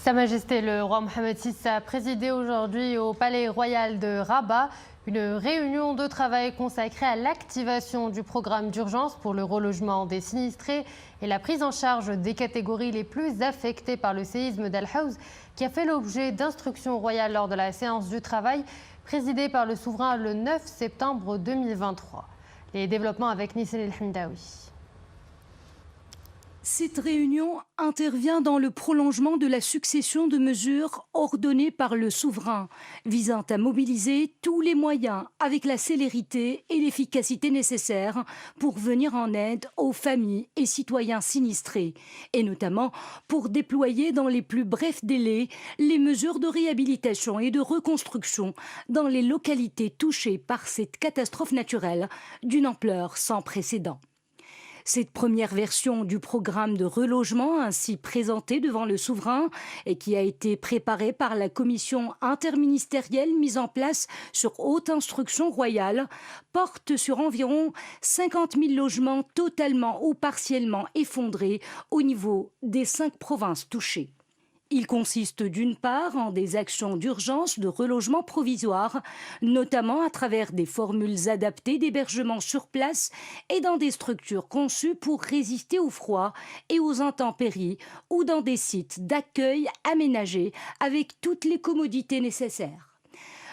Sa Majesté le roi Mohammed VI a présidé aujourd'hui au Palais Royal de Rabat une réunion de travail consacrée à l'activation du programme d'urgence pour le relogement des sinistrés et la prise en charge des catégories les plus affectées par le séisme d'Al Hawz, qui a fait l'objet d'instructions royales lors de la séance du travail présidée par le souverain le 9 septembre 2023. Les développements avec Nissan El Hamdaoui. Cette réunion intervient dans le prolongement de la succession de mesures ordonnées par le souverain, visant à mobiliser tous les moyens avec la célérité et l'efficacité nécessaires pour venir en aide aux familles et citoyens sinistrés, et notamment pour déployer dans les plus brefs délais les mesures de réhabilitation et de reconstruction dans les localités touchées par cette catastrophe naturelle d'une ampleur sans précédent. Cette première version du programme de relogement ainsi présentée devant le souverain et qui a été préparée par la commission interministérielle mise en place sur haute instruction royale porte sur environ 50 000 logements totalement ou partiellement effondrés au niveau des 5 provinces touchées. Il consiste d'une part en des actions d'urgence de relogement provisoire, notamment à travers des formules adaptées d'hébergement sur place et dans des structures conçues pour résister au froid et aux intempéries ou dans des sites d'accueil aménagés avec toutes les commodités nécessaires.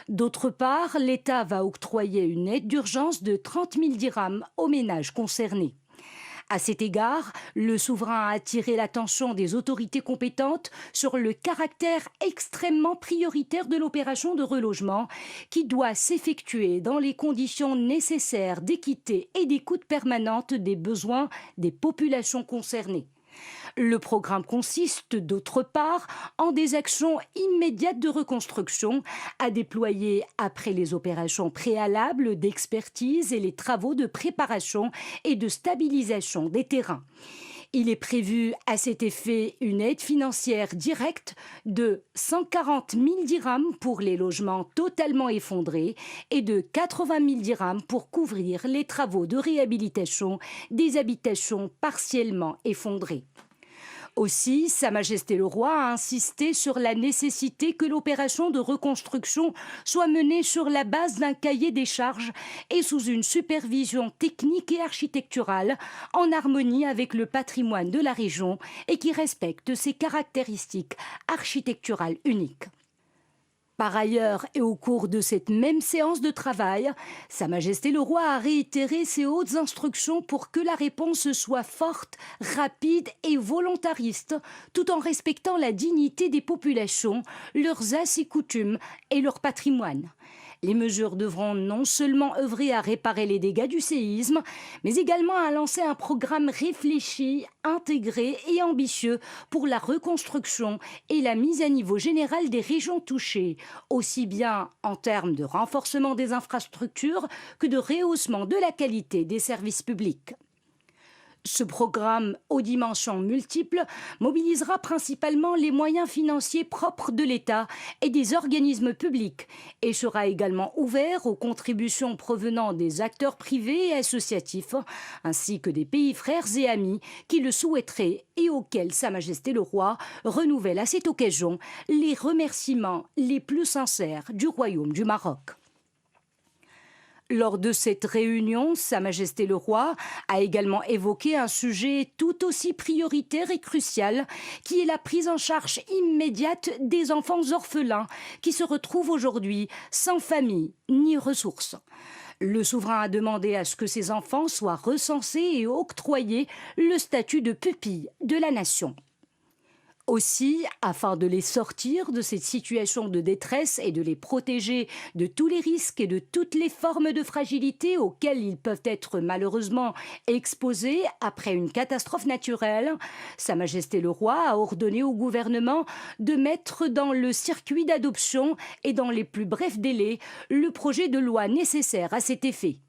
D'autre part, l'État va octroyer une aide d'urgence de 30 000 dirhams aux ménages concernés. À cet égard, le souverain a attiré l'attention des autorités compétentes sur le caractère extrêmement prioritaire de l'opération de relogement qui doit s'effectuer dans les conditions nécessaires d'équité et d'écoute permanente des besoins des populations concernées. Le programme consiste, d'autre part, en des actions immédiates de reconstruction à déployer après les opérations préalables d'expertise et les travaux de préparation et de stabilisation des terrains. Il est prévu à cet effet une aide financière directe de 140 000 dirhams pour les logements totalement effondrés et de 80 000 dirhams pour couvrir les travaux de réhabilitation des habitations partiellement effondrées. Aussi, Sa Majesté le Roi a insisté sur la nécessité que l'opération de reconstruction soit menée sur la base d'un cahier des charges et sous une supervision technique et architecturale en harmonie avec le patrimoine de la région et qui respecte ses caractéristiques architecturales uniques. Par ailleurs, et au cours de cette même séance de travail, Sa Majesté le Roi a réitéré ses hautes instructions pour que la réponse soit forte, rapide et volontariste, tout en respectant la dignité des populations, leurs us et coutumes et leur patrimoine. Les mesures devront non seulement œuvrer à réparer les dégâts du séisme, mais également à lancer un programme réfléchi, intégré et ambitieux pour la reconstruction et la mise à niveau général des régions touchées, aussi bien en termes de renforcement des infrastructures que de rehaussement de la qualité des services publics. Ce programme aux dimensions multiples mobilisera principalement les moyens financiers propres de l'État et des organismes publics et sera également ouvert aux contributions provenant des acteurs privés et associatifs, ainsi que des pays frères et amis qui le souhaiteraient et auxquels Sa Majesté le Roi renouvelle à cette occasion les remerciements les plus sincères du Royaume du Maroc. Lors de cette réunion, Sa Majesté le Roi a également évoqué un sujet tout aussi prioritaire et crucial, qui est la prise en charge immédiate des enfants orphelins qui se retrouvent aujourd'hui sans famille ni ressources. Le souverain a demandé à ce que ces enfants soient recensés et octroyés le statut de pupille de la nation. Aussi, afin de les sortir de cette situation de détresse et de les protéger de tous les risques et de toutes les formes de fragilité auxquelles ils peuvent être malheureusement exposés après une catastrophe naturelle, Sa Majesté le Roi a ordonné au gouvernement de mettre dans le circuit d'adoption et dans les plus brefs délais le projet de loi nécessaire à cet effet.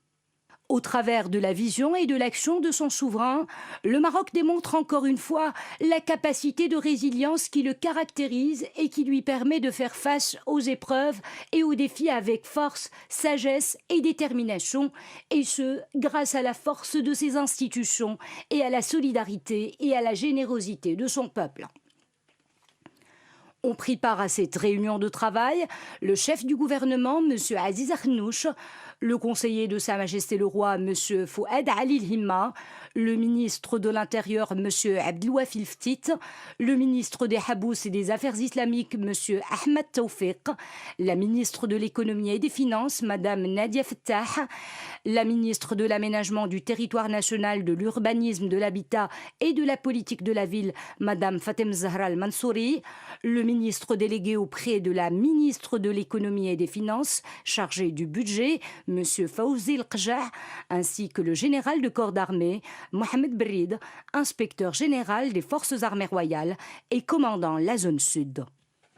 Au travers de la vision et de l'action de son souverain, le Maroc démontre encore une fois la capacité de résilience qui le caractérise et qui lui permet de faire face aux épreuves et aux défis avec force, sagesse et détermination, et ce, grâce à la force de ses institutions et à la solidarité et à la générosité de son peuple. Ont pris part à cette réunion de travail le chef du gouvernement, M. Aziz Akhnouch, le conseiller de Sa Majesté le Roi, M. Fouad Ali Himma, le ministre de l'Intérieur, M. Abdelwafi Ftit, le ministre des Habous et des Affaires islamiques, M. Ahmed Tawfiq, la ministre de l'Économie et des Finances, Mme Nadia Fattah, la ministre de l'Aménagement du Territoire national, de l'Urbanisme, de l'Habitat et de la Politique de la Ville, Mme Fatem Zahra Al-Mansouri, le ministre délégué auprès de la ministre de l'Économie et des Finances, chargé du budget, M. Fawzi El-Qjah, ainsi que le général de corps d'armée, Mohamed Brid, inspecteur général des forces armées royales et commandant la zone sud.